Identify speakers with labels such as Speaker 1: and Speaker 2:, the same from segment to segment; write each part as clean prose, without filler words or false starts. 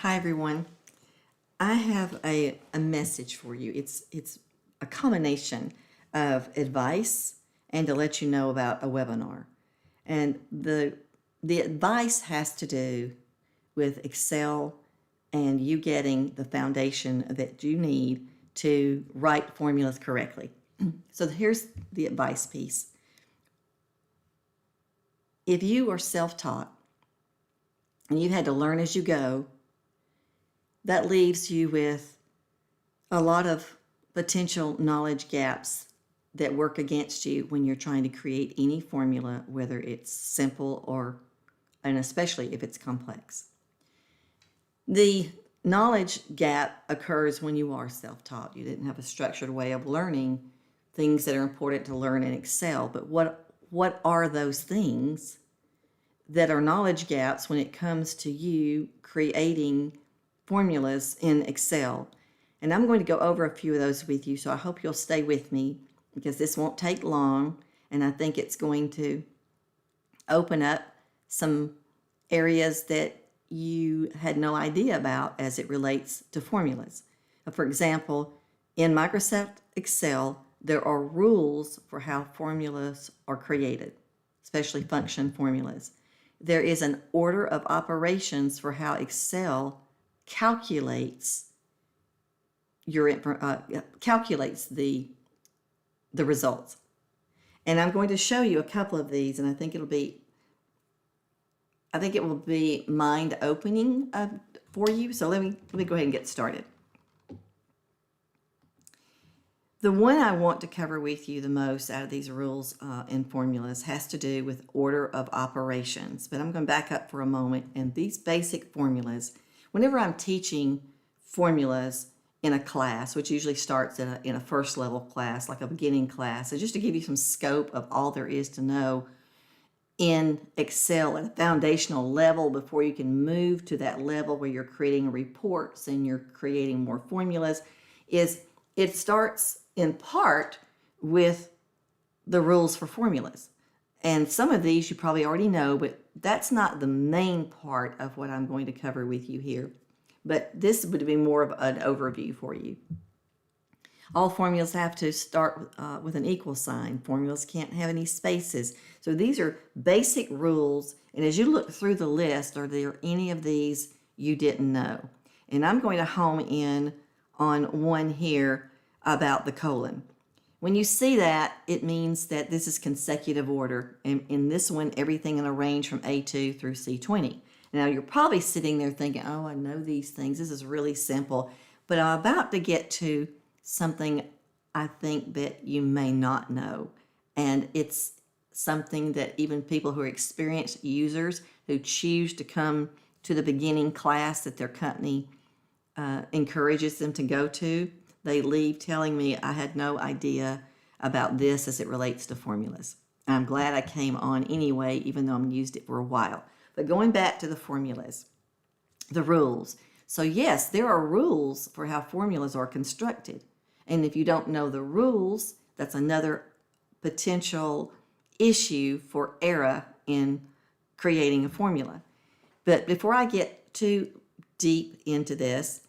Speaker 1: Hi everyone. I have a message for you. It's a combination of advice and to let you know about a webinar. And the advice has to do with Excel and you getting the foundation that you need to write formulas correctly. So here's the advice piece. If you are self-taught and you had to learn as you go, that leaves you with a lot of potential knowledge gaps that work against you when you're trying to create any formula, whether it's simple and especially if it's complex. The knowledge gap occurs when you are self-taught. You didn't have a structured way of learning things that are important to learn in Excel. But what are those things that are knowledge gaps when it comes to you creating formulas in Excel? And I'm going to go over a few of those with you, so I hope you'll stay with me because this won't take long, and I think it's going to open up some areas that you had no idea about as it relates to formulas. For example, in Microsoft Excel, there are rules for how formulas are created, especially function formulas. There is an order of operations for how Excel calculates the results. And I'm going to show you a couple of these, and I think it will be mind-opening for you. So let me go ahead and get started. The one I want to cover with you the most out of these rules and formulas has to do with order of operations. But I'm going to back up for a moment. And these basic formulas, whenever I'm teaching formulas in a class, which usually starts in a first level class, like a beginning class, so just to give you some scope of all there is to know in Excel at a foundational level before you can move to that level where you're creating reports and you're creating more formulas, is it starts in part with the rules for formulas. And some of these you probably already know, but that's not the main part of what I'm going to cover with you here. But this would be more of an overview for you. All formulas have to start with an equal sign. Formulas can't have any spaces. So these are basic rules. And as you look through the list, are there any of these you didn't know? And I'm going to home in on one here about the colon. When you see that, it means that this is consecutive order. And in this one, everything in a range from A2 through C20. Now, you're probably sitting there thinking, oh, I know these things. This is really simple. But I'm about to get to something I think that you may not know. And it's something that even people who are experienced users who choose to come to the beginning class that their company encourages them to go to, they leave telling me I had no idea about this as it relates to formulas. I'm glad I came on anyway, even though I've used it for a while. But going back to the formulas, the rules. So yes, there are rules for how formulas are constructed. And if you don't know the rules, that's another potential issue for error in creating a formula. But before I get too deep into this,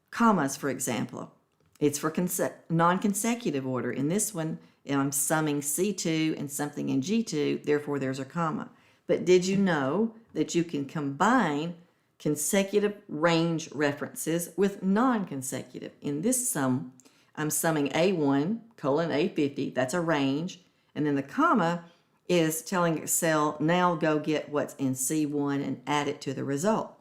Speaker 1: commas, for example, it's for non-consecutive order. In this one, I'm summing C2 and something in G2, therefore there's a comma. But did you know that you can combine consecutive range references with non-consecutive? In this sum, I'm summing A1 colon A50, that's a range, and then the comma is telling Excel, now go get what's in C1 and add it to the result.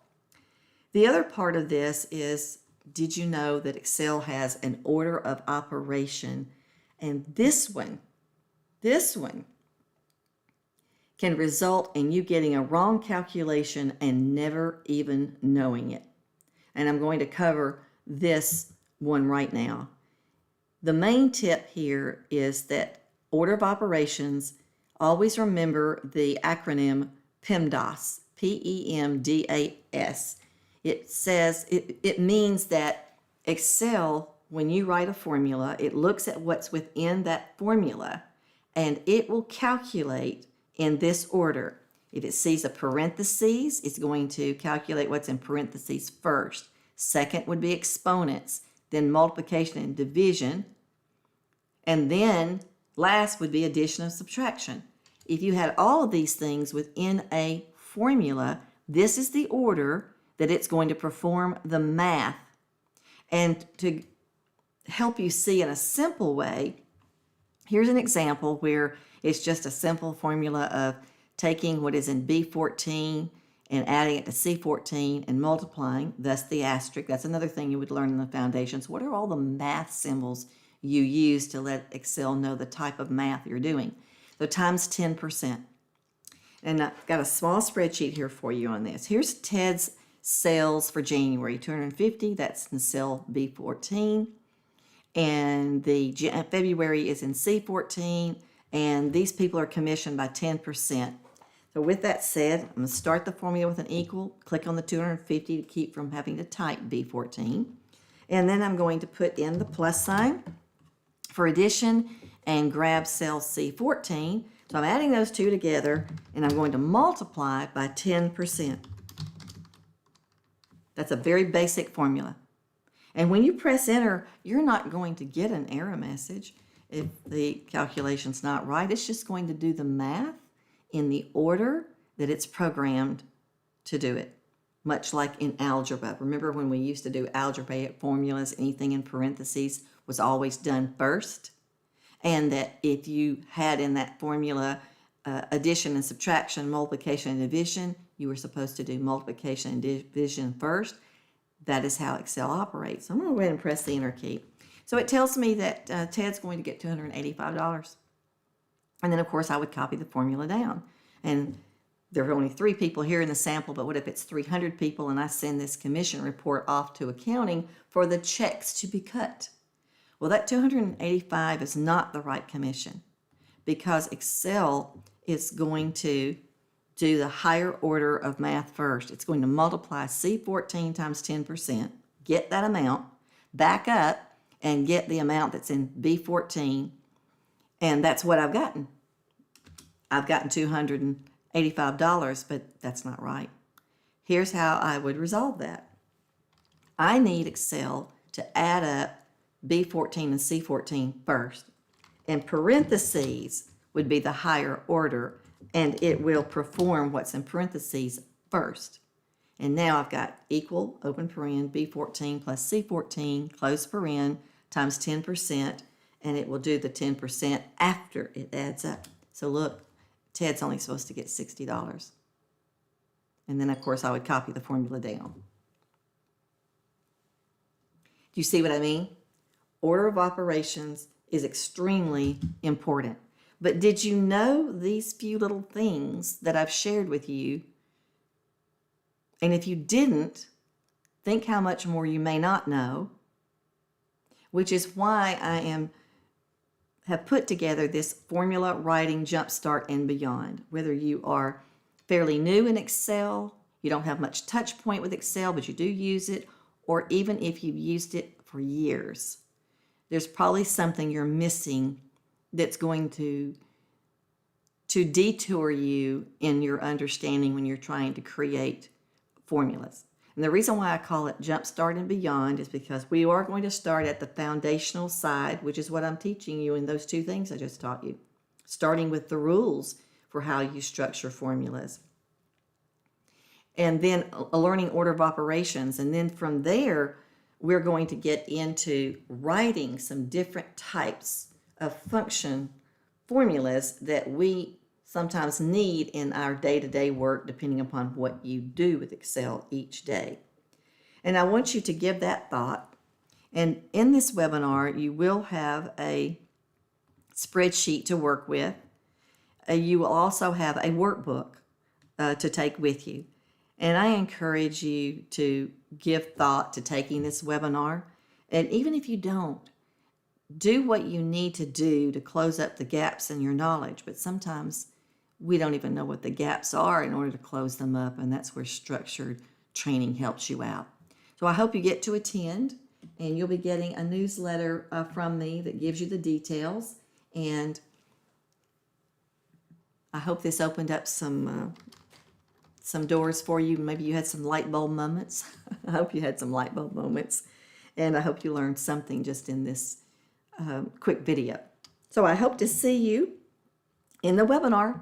Speaker 1: The other part of this is, did you know that Excel has an order of operation? And this one can result in you getting a wrong calculation and never even knowing it. And I'm going to cover this one right now. The main tip here is that order of operations, always remember the acronym PEMDAS, P-E-M-D-A-S. It means that Excel, when you write a formula, it looks at what's within that formula and it will calculate in this order. If it sees a parentheses, it's going to calculate what's in parentheses first. Second would be exponents, then multiplication and division, and then last would be addition and subtraction. If you had all of these things within a formula, this is the order that it's going to perform the math. And to help you see in a simple way, here's an example where it's just a simple formula of taking what is in B14 and adding it to C14 and multiplying, thus the asterisk. That's another thing you would learn in the foundations. What are all the math symbols you use to let Excel know the type of math you're doing? So times 10%. And I've got a small spreadsheet here for you on this. Here's Ted's sales for January, 250. That's in cell B14. And the February is in C14. And these people are commissioned by 10%. So with that said, I'm going to start the formula with an equal, click on the 250 to keep from having to type B14. And then I'm going to put in the plus sign for addition and grab cell C14. So I'm adding those two together and I'm going to multiply by 10%. That's a very basic formula. And when you press enter, you're not going to get an error message if the calculation's not right. It's just going to do the math in the order that it's programmed to do it, much like in algebra. Remember when we used to do algebraic formulas, anything in parentheses was always done first? And that if you had in that formula addition and subtraction, multiplication and division, you were supposed to do multiplication and division first. That is how Excel operates. So I'm going to go ahead and press the enter key. So it tells me that Ted's going to get $285. And then, of course, I would copy the formula down. And there are only 3 people here in the sample, but what if it's 300 people and I send this commission report off to accounting for the checks to be cut? Well, that 285 is not the right commission because Excel is going to do the higher order of math first. It's going to multiply C14 times 10%, get that amount, back up and get the amount that's in B14, and that's what I've gotten. I've gotten $285, but that's not right. Here's how I would resolve that. I need Excel to add up B14 and C14 first. And parentheses would be the higher order, and it will perform what's in parentheses first. And now I've got equal, open paren, B14 plus C14, close paren, times 10%, and it will do the 10% after it adds up. So look, Ted's only supposed to get $60. And then, of course, I would copy the formula down. Do you see what I mean? Order of operations is extremely important. But did you know these few little things that I've shared with you? And if you didn't, think how much more you may not know, which is why I have put together this formula writing jumpstart and beyond. Whether you are fairly new in Excel, you don't have much touch point with Excel, but you do use it, or even if you've used it for years, there's probably something you're missing that's going to detour you in your understanding when you're trying to create formulas. And the reason why I call it Jumpstart and Beyond is because we are going to start at the foundational side, which is what I'm teaching you in those 2 things I just taught you, starting with the rules for how you structure formulas. And then learning order of operations. And then from there, we're going to get into writing some different types of function formulas that we sometimes need in our day-to-day work, depending upon what you do with Excel each day. And I want you to give that thought. And in this webinar, you will have a spreadsheet to work with. You will also have a workbook to take with you. And I encourage you to give thought to taking this webinar. And even if you don't, do what you need to do to close up the gaps in your knowledge. But sometimes we don't even know what the gaps are in order to close them up, and that's where structured training helps you out. So I hope you get to attend, and you'll be getting a newsletter from me that gives you the details, and I hope this opened up some some doors for you. Maybe you had some light bulb moments. I hope you had some light bulb moments. And I hope you learned something just in this quick video. So I hope to see you in the webinar.